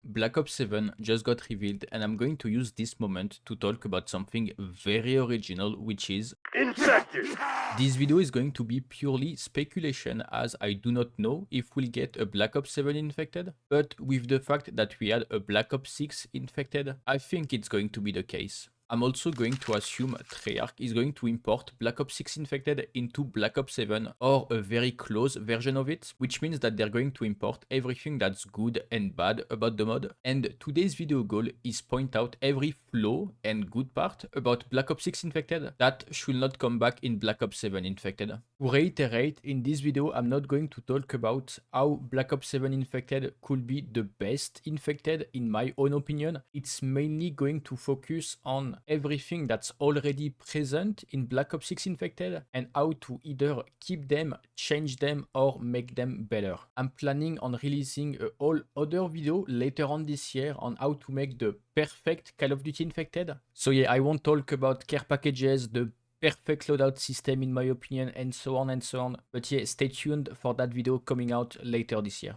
Black Ops 7 just got revealed and I'm going to use this moment to talk about something very original, which is Infected! this video is going to be purely speculation as I do not know if we'll get a Black Ops 7 infected, but with the fact that we had a Black Ops 6 infected, I think it's going to be the case. I'm also going to assume Treyarch is going to import Black Ops 6 Infected into Black Ops 7 or a very close version of it, which means that they're going to import everything that's good and bad about the mod. And today's video goal is point out every flaw and good part about Black Ops 6 Infected that should not come back in Black Ops 7 Infected. To reiterate, in this video I'm not going to talk about how Black Ops 7 Infected could be the best Infected in my own opinion. It's mainly going to focus on everything that's already present in Black Ops 6 Infected and how to either keep them, change them, or make them better. I'm planning on releasing a whole other video later on this year on how to make the perfect Call of Duty Infected. So yeah, I won't talk about care packages, the perfect loadout system in my opinion, and so on and so on. But yeah, stay tuned for that video coming out later this year.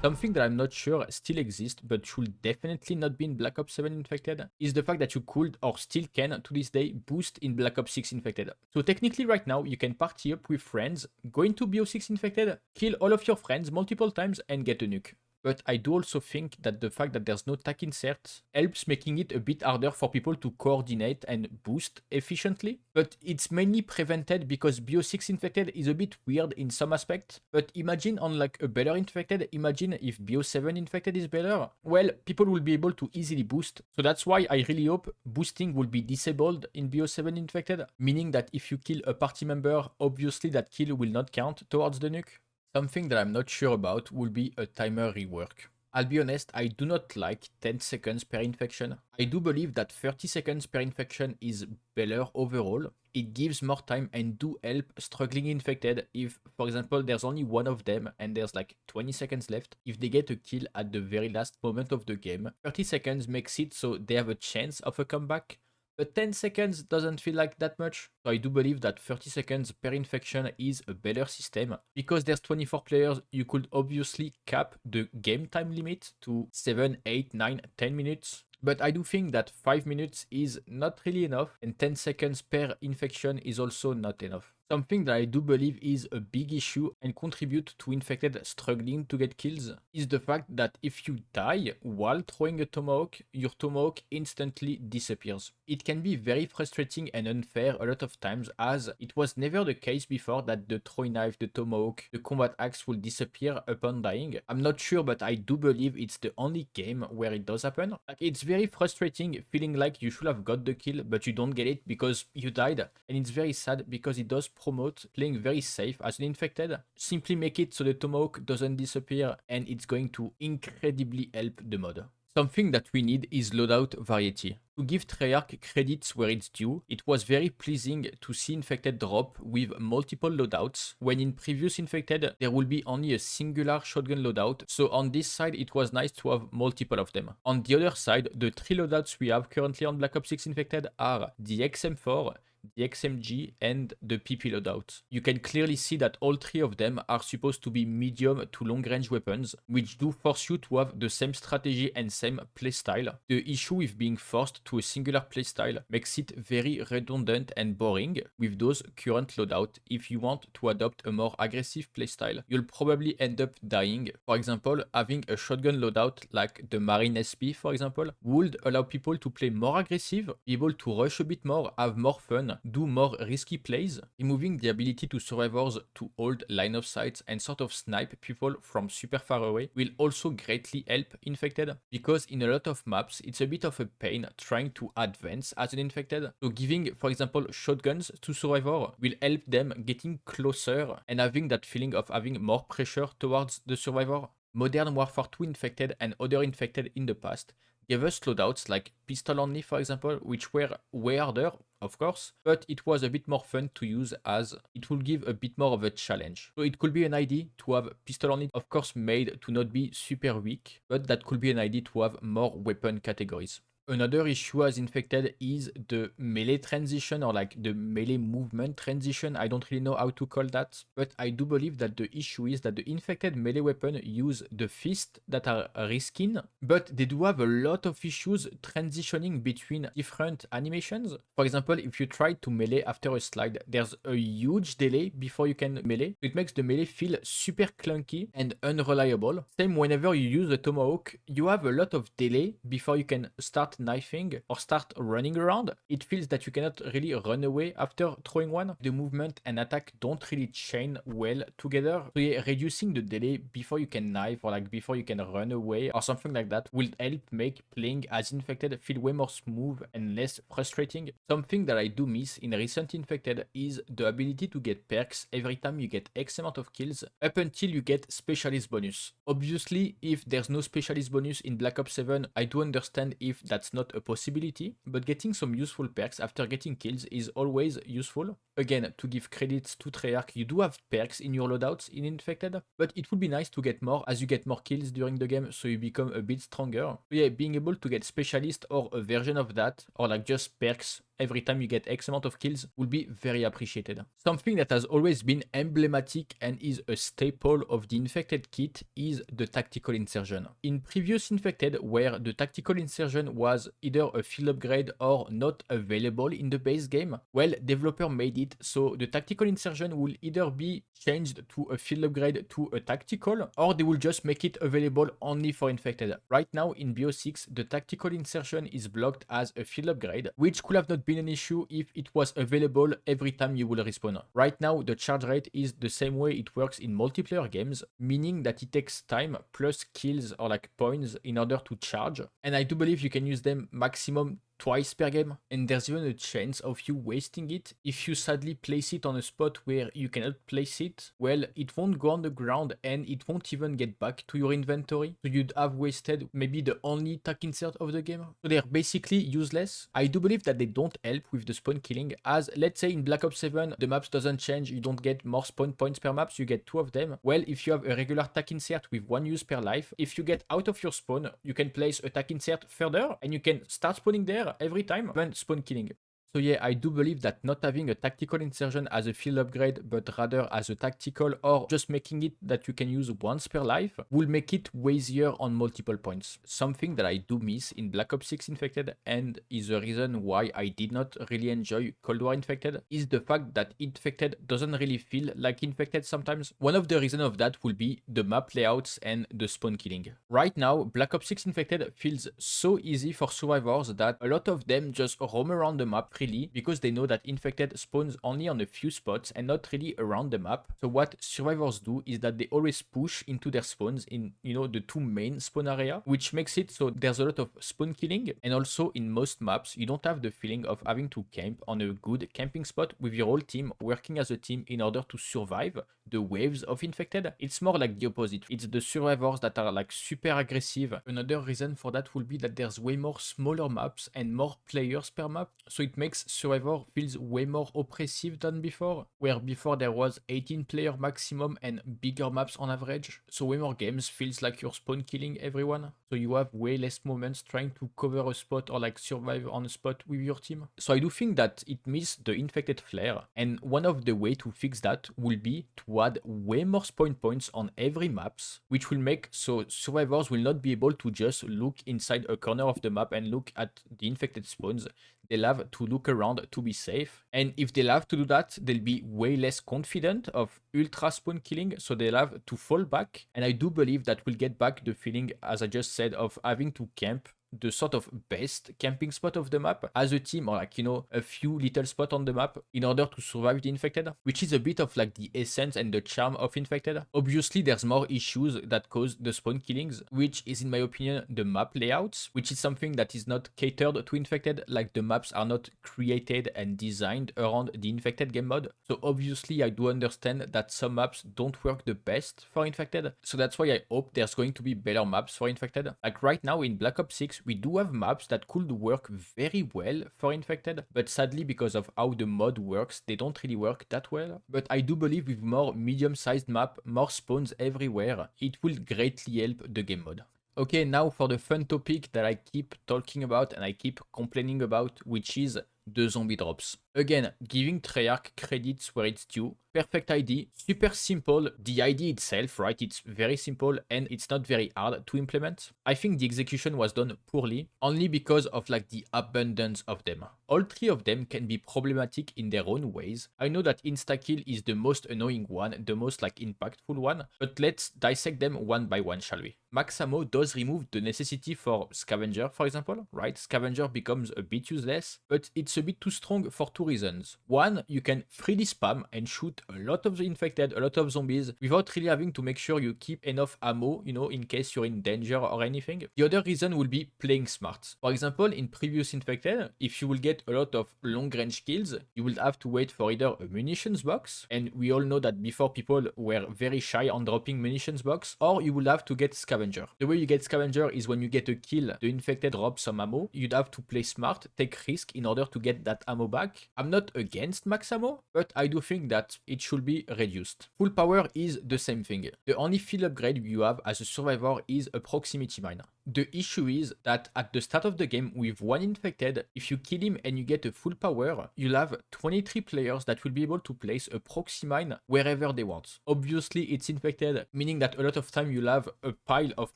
Something that I'm not sure still exists, but should definitely not be in Black Ops 7 Infected, is the fact that you could, or still can, to this day, boost in Black Ops 6 Infected. So technically right now, you can party up with friends, go into BO6 Infected, kill all of your friends multiple times, and get a nuke. But I do also think that the fact that there's no tac insert helps making it a bit harder for people to coordinate and boost efficiently. But it's mainly prevented because BO6 Infected is a bit weird in some aspects. But imagine on like a better Infected, imagine if BO7 Infected is better. Well, people will be able to easily boost. So that's why I really hope boosting will be disabled in BO7 Infected. Meaning that if you kill a party member, obviously that kill will not count towards the nuke. Something that I'm not sure about will be a timer rework. I'll be honest, I do not like 10 seconds per infection. I do believe that 30 seconds per infection is better overall. It gives more time and do help struggling infected if, for example, there's only one of them and there's like 20 seconds left. If they get a kill at the very last moment of the game, 30 seconds makes it so they have a chance of a comeback. But 10 seconds doesn't feel like that much. So I do believe that 30 seconds per infection is a better system. Because there's 24 players, you could obviously cap the game time limit to 7, 8, 9, 10 minutes. But I do think that 5 minutes is not really enough, and 10 seconds per infection is also not enough. Something that I do believe is a big issue and contribute to infected struggling to get kills is the fact that if you die while throwing a Tomahawk, your Tomahawk instantly disappears. It can be very frustrating and unfair a lot of times, as it was never the case before that the throwing knife, the Tomahawk, the combat axe will disappear upon dying. I'm not sure, but I do believe it's the only game where it does happen. Like, it's very frustrating feeling like you should have got the kill but you don't get it because you died, and it's very sad because it does promote playing very safe as an infected. Simply make it so the Tomahawk doesn't disappear and it's going to incredibly help the mod. Something that we need is loadout variety. To give Treyarch credits where it's due, it was very pleasing to see Infected drop with multiple loadouts, when in previous Infected there will be only a singular shotgun loadout, so on this side it was nice to have multiple of them. On the other side, the 3 loadouts we have currently on Black Ops 6 Infected are the XM4, the XMG, and the PP loadout. You can clearly see that all 3 of them are supposed to be medium to long range weapons, which do force you to have the same strategy and same playstyle. The issue with being forced to a singular playstyle makes it very redundant and boring with those current loadout. If you want to adopt a more aggressive playstyle, you'll probably end up dying. For example, having a shotgun loadout like the Marine SP, for example, would allow people to play more aggressive, be able to rush a bit more, have more fun, do more risky plays. Removing the ability to survivors to hold line of sight and sort of snipe people from super far away will also greatly help infected, because in a lot of maps it's a bit of a pain trying to advance as an infected. So giving, for example, shotguns to survivor will help them getting closer and having that feeling of having more pressure towards the survivor. Modern Warfare 2 infected and other infected in the past gave us loadouts like pistol only, for example, which were way harder, of course, but it was a bit more fun to use as it will give a bit more of a challenge. So it could be an idea to have pistol only, of course made to not be super weak, but that could be an idea to have more weapon categories. Another issue as infected is the melee transition, or like the melee movement transition. I don't really know how to call that, but I do believe that the issue is that the infected melee weapon use the fist that are reskin, but they do have a lot of issues transitioning between different animations. For example, if you try to melee after a slide, there's a huge delay before you can melee. It makes the melee feel super clunky and unreliable. Same whenever you use a tomahawk, you have a lot of delay before you can start knifing or start running around. It feels that you cannot really run away after throwing one. The movement and attack don't really chain well together. So yeah, reducing the delay before you can knife or like before you can run away or something like that will help make playing as infected feel way more smooth and less frustrating. Something that I do miss in recent infected is the ability to get perks every time you get X amount of kills up until you get specialist bonus. Obviously, if there's no specialist bonus in Black Ops 7, I do understand if that's not a possibility, but getting some useful perks after getting kills is always useful. Again, to give credits to Treyarch, you do have perks in your loadouts in Infected, but it would be nice to get more as you get more kills during the game, so you become a bit stronger. So yeah, being able to get specialist or a version of that, or like just perks every time you get X amount of kills would be very appreciated. Something that has always been emblematic and is a staple of the Infected kit is the tactical insertion. In previous Infected, where the tactical insertion was either a field upgrade or not available in the base game, well, developer made it so the tactical insertion will either be changed to a field upgrade to a tactical, or they will just make it available only for Infected. Right now in BO6, the tactical insertion is blocked as a field upgrade, which could have not been an issue if it was available every time you will respawn. Right now, the charge rate is the same way it works in multiplayer games, meaning that it takes time plus kills or like points in order to charge. And I do believe you can use them maximum twice per game, and there's even a chance of you wasting it. If you sadly place it on a spot where you cannot place it, well, it won't go on the ground and it won't even get back to your inventory. So you'd have wasted maybe the only tac insert of the game. So they're basically useless. I do believe that they don't help with the spawn killing, as let's say in Black Ops 7, the maps doesn't change, you don't get more spawn points per maps, you get 2 of them. Well, if you have a regular tac insert with 1 use per life, if you get out of your spawn, you can place a tac insert further and you can start spawning there every time when spawn killing. So yeah, I do believe that not having a tactical insertion as a field upgrade, but rather as a tactical, or just making it that you can use once per life, will make it way easier on multiple points. Something that I do miss in Black Ops 6 Infected, and is the reason why I did not really enjoy Cold War Infected, is the fact that Infected doesn't really feel like Infected sometimes. One of the reasons of that will be the map layouts and the spawn killing. Right now, Black Ops 6 Infected feels so easy for survivors that a lot of them just roam around the map freely because they know that Infected spawns only on a few spots and not really around the map. So what survivors do is that they always push into their spawns in, the 2 main spawn area, which makes it so there's a lot of spawn killing, and also in most maps you don't have the feeling of having to camp on a good camping spot with your whole team working as a team in order to survive the waves of Infected. It's more like the opposite. It's the survivors that are like super aggressive. Another reason for that will be that there's way more smaller maps and more players per map, so it makes Survivor feels way more oppressive than before, where before there was 18 player maximum and bigger maps on average. So way more games feels like you're spawn killing everyone, so you have way less moments trying to cover a spot or like survive on a spot with your team. So I do think that it missed the Infected flair, and one of the way to fix that will be to add way more spawn points on every maps, which will make so survivors will not be able to just look inside a corner of the map and look at the Infected spawns. They'll have to look around to be safe, and if they'll have to do that, they'll be way less confident of ultra spawn killing, so they'll have to fall back. And I do believe that we'll get back the feeling, as I just said, of having to camp the sort of best camping spot of the map as a team, or like, a few little spots on the map in order to survive the Infected, which is a bit of like the essence and the charm of Infected. Obviously, there's more issues that cause the spawn killings, which is in my opinion the map layouts, which is something that is not catered to Infected, like the maps are not created and designed around the Infected game mode. So obviously I do understand that some maps don't work the best for Infected, so that's why I hope there's going to be better maps for Infected. Like right now in Black Ops 6, we do have maps that could work very well for Infected, but sadly because of how the mod works, they don't really work that well. But I do believe with more medium-sized map, more spawns everywhere, it will greatly help the game mode. Okay, now for the fun topic that I keep talking about and I keep complaining about, which is the zombie drops. Again, giving Treyarch credits where it's due. Perfect ID, super simple. The ID itself, right? It's very simple and it's not very hard to implement. I think the execution was done poorly, only because of like the abundance of them. All three of them can be problematic in their own ways. I know that insta-kill is the most annoying one, the most like impactful one, but let's dissect them one by one, shall we? Max ammo does remove the necessity for scavenger, for example, right? Scavenger becomes a bit useless, but it's a bit too strong for two reasons. One, you can freely spam and shoot a lot of the infected, a lot of zombies, without really having to make sure you keep enough ammo, you know, in case you're in danger or anything. The other reason will be playing smart. For example, in previous infected, if you will get a lot of long range kills, you will have to wait for either a munitions box, and we all know that before people were very shy on dropping munitions box, or you will have to get scavenger. The way you get scavenger is when you get a kill, the infected drops some ammo, you'd have to play smart, take risk in order to get that ammo back. I'm not against max ammo, but I do think that it should be reduced. Full power is the same thing. The only field upgrade you have as a survivor is a proximity mine. The issue is that at the start of the game with one infected, if you kill him and you get a full power, you'll have 23 players that will be able to place a proxy mine wherever they want. Obviously it's infected, meaning that a lot of time you'll have a pile of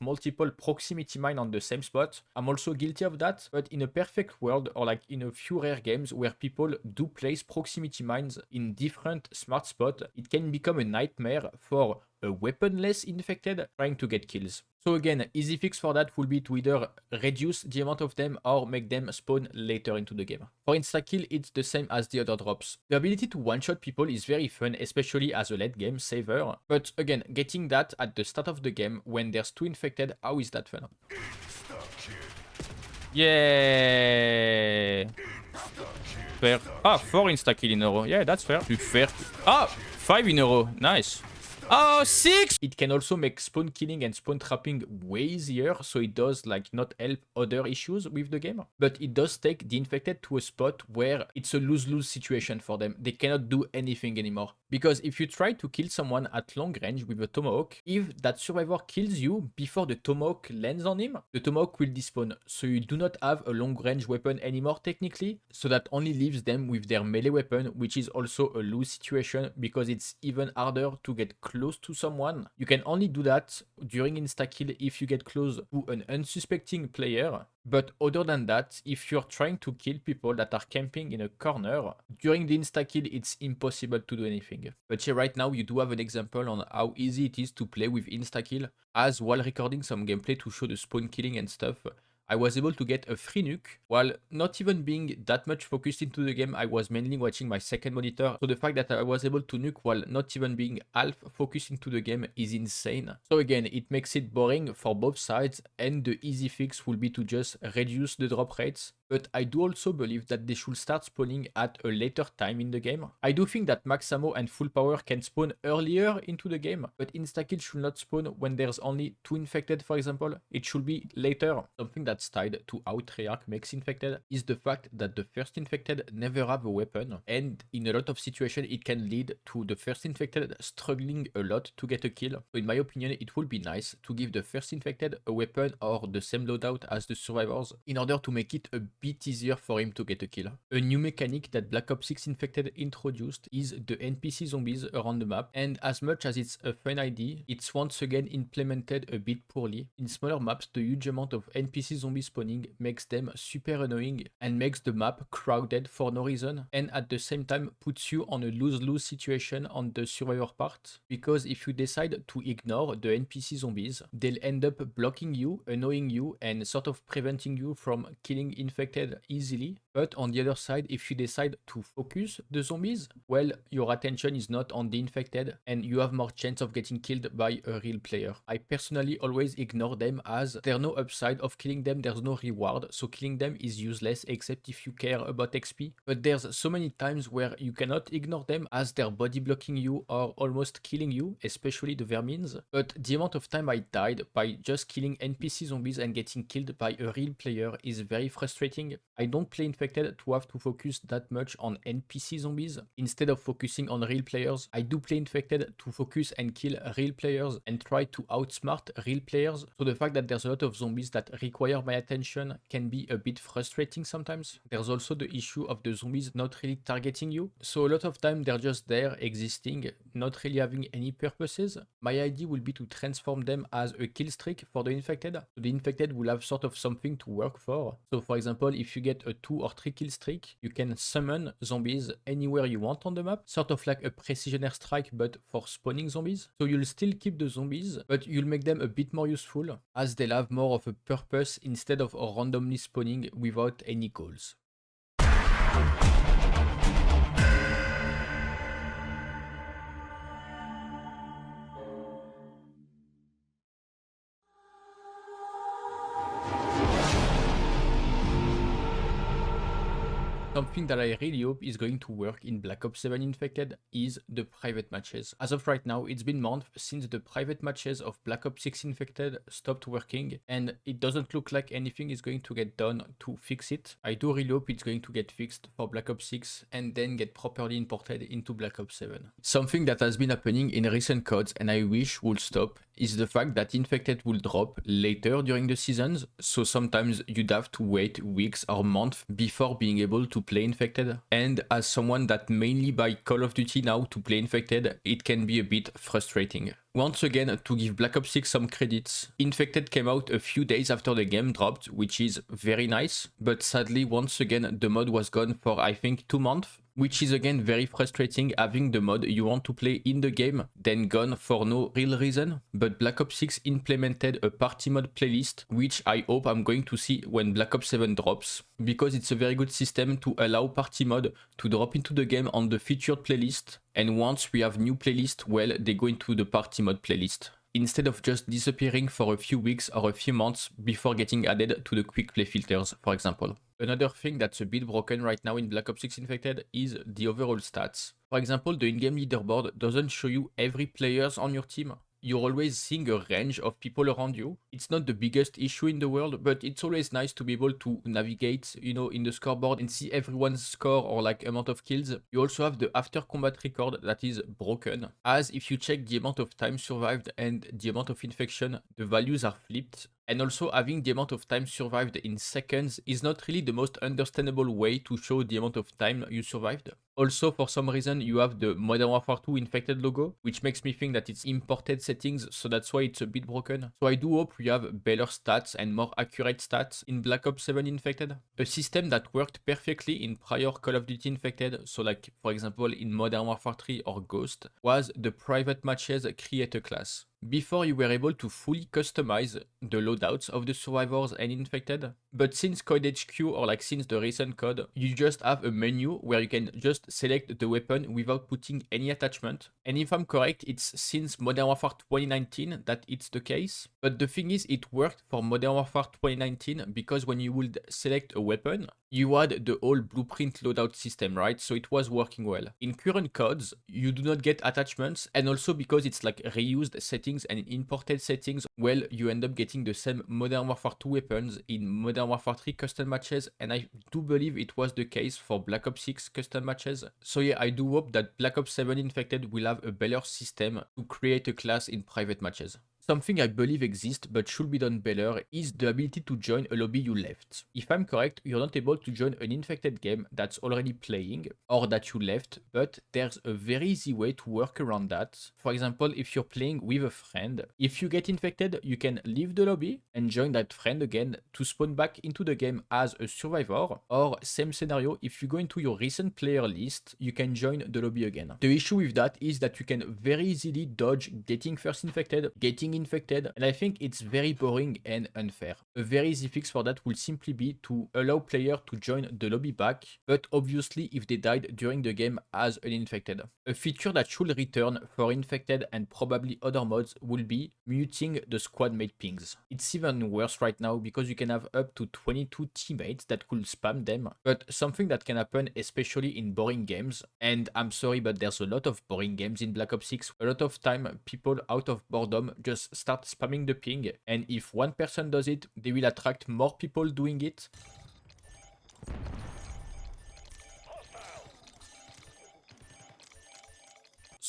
multiple proximity mine on the same spot. I'm also guilty of that, but in a perfect world, or like in a few rare games where people do place proximity mines in different smart spots, it can become a nightmare for a weaponless infected trying to get kills. So again, easy fix for that will be to either reduce the amount of them or make them spawn later into the game. For insta-kill, it's the same as the other drops. The ability to one-shot people is very fun, especially as a late game saver. But again, getting that at the start of the game when there's two infected, how is that fun? Yeah. Fair. Ah, 4 insta-kill in a row. Yeah, that's fair. Fair. Ah, 5 in a row. Nice. Oh, 6! It can also make spawn killing and spawn trapping way easier, so it does like not help other issues with the game, but it does take the infected to a spot where it's a lose-lose situation for them. They cannot do anything anymore. Because if you try to kill someone at long range with a Tomahawk, if that survivor kills you before the Tomahawk lands on him, the Tomahawk will despawn, so you do not have a long range weapon anymore technically, so that only leaves them with their melee weapon, which is also a lose situation because it's even harder to get close to someone. You can only do that during insta-kill if you get close to an unsuspecting player. But other than that, if you're trying to kill people that are camping in a corner, during the insta-kill it's impossible to do anything. But yeah, right now you do have an example on how easy it is to play with insta-kill, as while recording some gameplay to show the spawn killing and stuff, I was able to get a free nuke while not even being that much focused into the game. I was mainly watching my second monitor, so the fact that I was able to nuke while not even being half focused into the game is insane. So again, it makes it boring for both sides, and the easy fix will be to just reduce the drop rates. But I do also believe that they should start spawning at a later time in the game. I do think that max ammo and full power can spawn earlier into the game, but insta-kill should not spawn when there's only 2 infected, for example. It should be later. Something that's tied to how Treyarch makes infected is the fact that the first infected never have a weapon, and in a lot of situations it can lead to the first infected struggling a lot to get a kill. So in my opinion, it would be nice to give the first infected a weapon or the same loadout as the survivors in order to make it a bit easier for him to get a kill. A new mechanic that Black Ops 6 Infected introduced is the NPC zombies around the map, and as much as it's a fun idea, it's once again implemented a bit poorly. In smaller maps, the huge amount of NPC zombie spawning makes them super annoying and makes the map crowded for no reason, and at the same time puts you on a lose-lose situation on the survivor part, because if you decide to ignore the NPC zombies, they'll end up blocking you, annoying you, and sort of preventing you from killing infected easily. But on the other side, if you decide to focus the zombies, well, your attention is not on the infected and you have more chance of getting killed by a real player. I personally always ignore them as there's no upside of killing them, there's no reward, so killing them is useless except if you care about XP. But there's so many times where you cannot ignore them as they're body blocking you or almost killing you, especially the vermins. But the amount of time I died by just killing NPC zombies and getting killed by a real player is very frustrating. I don't play infected infected to have to focus that much on NPC zombies instead of focusing on real players. I do play infected to focus and kill real players and try to outsmart real players. So the fact that there's a lot of zombies that require my attention can be a bit frustrating sometimes. There's also the issue of the zombies not really targeting you. So a lot of time they're just there existing, not really having any purposes. My idea will be to transform them as a kill streak for the infected. So the infected will have sort of something to work for. So for example, if you get a 2 or 3 kill streak, you can summon zombies anywhere you want on the map, sort of like a precision airstrike but for spawning zombies. So you'll still keep the zombies, but you'll make them a bit more useful as they'll have more of a purpose instead of randomly spawning without any goals. Something that I really hope is going to work in Black Ops 7 Infected is the private matches. As of right now, it's been months since the private matches of Black Ops 6 Infected stopped working, and it doesn't look like anything is going to get done to fix it. I do really hope it's going to get fixed for Black Ops 6 and then get properly imported into Black Ops 7. Something that has been happening in recent codes and I wish would stop is the fact that Infected will drop later during the seasons, so sometimes you'd have to wait weeks or months before being able to play Infected. And as someone that mainly buy Call of Duty now to play Infected, it can be a bit frustrating. Once again, to give Black Ops 6 some credits, Infected came out a few days after the game dropped, which is very nice, but sadly once again the mod was gone for I think 2 months, which is again very frustrating having the mod you want to play in the game, then gone for no real reason. But Black Ops 6 implemented a party mod playlist, which I hope I'm going to see when Black Ops 7 drops, because it's a very good system to allow party mod to drop into the game on the featured playlist, and once we have new playlist, well, they go into the party mod playlist, instead of just disappearing for a few weeks or a few months before getting added to the quick play filters, for example. Another thing that's a bit broken right now in Black Ops 6 Infected is the overall stats. For example, the in-game leaderboard doesn't show you every players on your team. You're always seeing a range of people around you. It's not the biggest issue in the world, but it's always nice to be able to navigate, in the scoreboard and see everyone's score or like amount of kills. You also have the after combat record that is broken, as if you check the amount of time survived and the amount of infection, the values are flipped. And also having the amount of time survived in seconds is not really the most understandable way to show the amount of time you survived. Also, for some reason, you have the Modern Warfare 2 Infected logo, which makes me think that it's imported settings, so that's why it's a bit broken. So I do hope we have better stats and more accurate stats in Black Ops 7 Infected. A system that worked perfectly in prior Call of Duty Infected, so like for example in Modern Warfare 3 or Ghost, was the private matches creator class. Before, you were able to fully customize the loadouts of the survivors and infected, but since Code HQ or like since the recent code, you just have a menu where you can just select the weapon without putting any attachment. And if I'm correct, it's since Modern Warfare 2019 that it's the case. But the thing is, it worked for Modern Warfare 2019 because when you would select a weapon, you had the whole blueprint loadout system, right? So it was working well. In current codes, you do not get attachments, and also because it's like reused settings and imported settings, well, you end up getting the same Modern Warfare 2 weapons in Modern Warfare 3 custom matches, and I do believe it was the case for Black Ops 6 custom matches. So yeah, I do hope that Black Ops 7 Infected will have a better system to create a class in private matches. Something I believe exists but should be done better is the ability to join a lobby you left. If I'm correct, you're not able to join an infected game that's already playing or that you left, but there's a very easy way to work around that. For example, if you're playing with a friend, if you get infected, you can leave the lobby and join that friend again to spawn back into the game as a survivor, or same scenario, if you go into your recent player list, you can join the lobby again. The issue with that is that you can very easily dodge getting first infected, getting infected, and I think it's very boring and unfair. A very easy fix for that will simply be to allow player to join the lobby back, but obviously if they died during the game as an infected. A feature that should return for infected and probably other mods will be muting the squad mate pings. It's even worse right now because you can have up to 22 teammates that could spam them, but something that can happen especially in boring games, and I'm sorry but there's a lot of boring games in Black Ops 6, a lot of time people out of boredom just start spamming the ping, and if one person does it, they will attract more people doing it.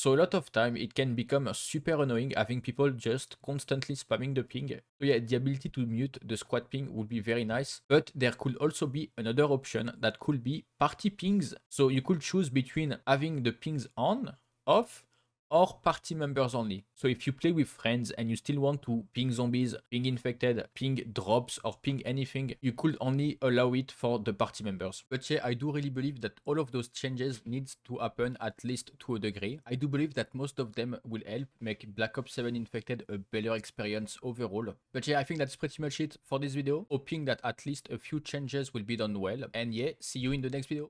So a lot of time it can become super annoying having people just constantly spamming the ping. So yeah, the ability to mute the squad ping would be very nice, but there could also be another option that could be party pings. So you could choose between having the pings on, off, or party members only. So if you play with friends and you still want to ping zombies, ping infected, ping drops, or ping anything, you could only allow it for the party members. But yeah, I do really believe that all of those changes needs to happen at least to a degree. I do believe that most of them will help make Black Ops 7 Infected a better experience overall. But yeah, I think that's pretty much it for this video. Hoping that at least a few changes will be done well. And yeah, see you in the next video.